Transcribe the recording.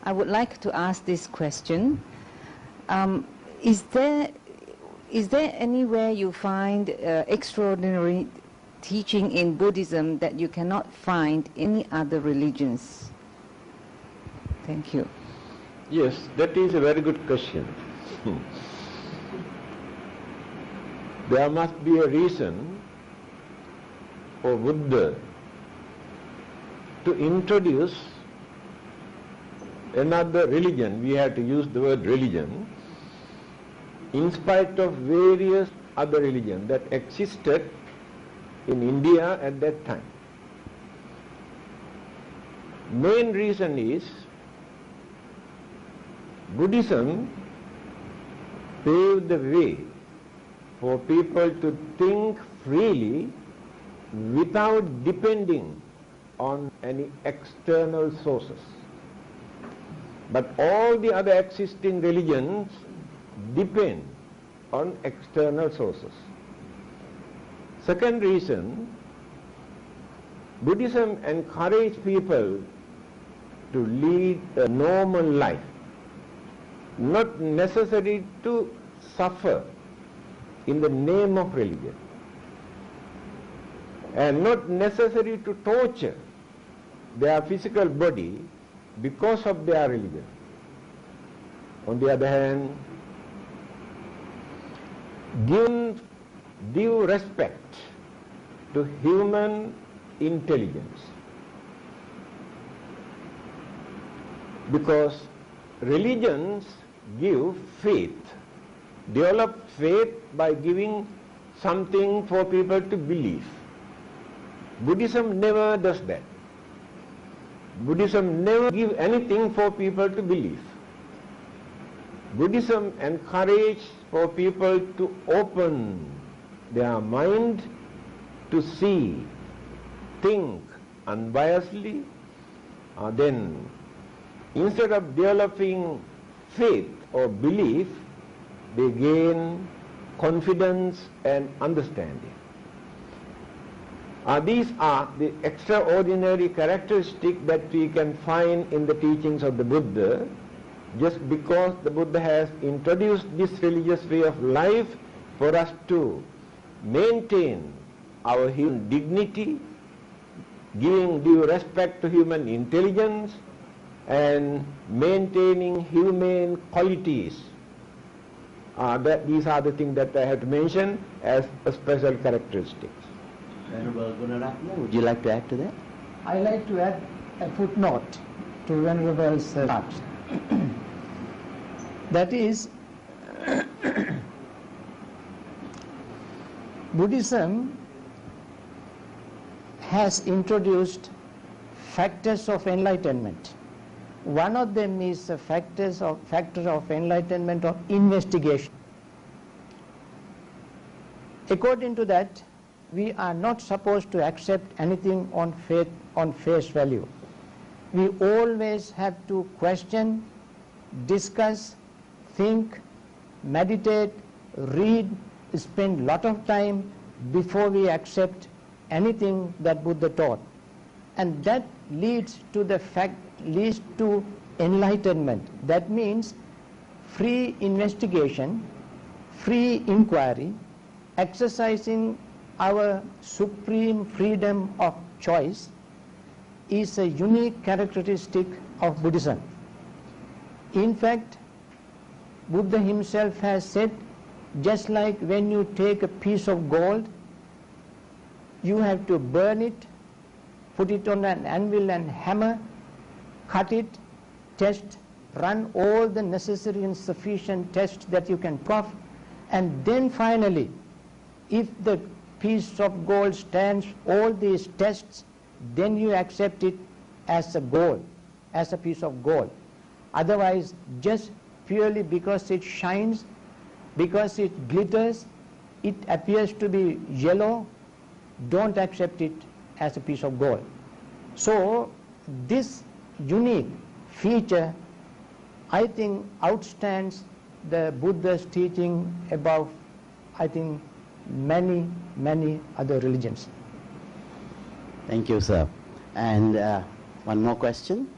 I would like to ask this question. Is there anywhere you find extraordinary teaching in Buddhism that you cannot find in any other religions? Thank you. Yes, that is a very good question. There must be a reason for Buddha to introduce another religion. We have to use the word religion in spite of various other religions that existed in India at that time. Main reason is Buddhism paved the way for people to think freely without depending on any external sources. But all the other existing religions depend on external sources. Second reason, Buddhism encourages people to lead a normal life, not necessary to suffer in the name of religion, and not necessary to torture their physical body because of their religion. On the other hand, give due respect to human intelligence, because religions give faith, develop faith by giving something for people to believe. Buddhism never does that. Buddhism never gives anything for people to believe. Buddhism encourages for people to open their mind to see, think unbiasedly. Then instead of developing faith or belief, they gain confidence and understanding. These are the extraordinary characteristics that we can find in the teachings of the Buddha, just because the Buddha has introduced this religious way of life for us to maintain our human dignity, giving due respect to human intelligence, and maintaining humane qualities. These are the things that I have to mention as a special characteristics. Venerable Gunaratna, would you like to add to that? I like to add a footnote to Venerable's remarks. That is, Buddhism has introduced factors of enlightenment. One of them is the factor of enlightenment of investigation. According to that, we are not supposed to accept anything on face value. We always have to question, discuss, think, meditate, read, spend a lot of time before we accept anything that Buddha taught. And that leads to enlightenment. That means free investigation, free inquiry, exercising our supreme freedom of choice is a unique characteristic of Buddhism. In fact, Buddha himself has said, just like when you take a piece of gold, you have to burn it, put it on an anvil and hammer, cut it, test, run all the necessary and sufficient tests that you can puff, and then finally, if the piece of gold stands all these tests, then you accept it as a gold, as a piece of gold. Otherwise, just purely because it shines, because it glitters, it appears to be yellow, don't accept it as a piece of gold. So this unique feature, I think, outstands the Buddha's teaching above, I think, many other religions. Thank you, sir. And one more question.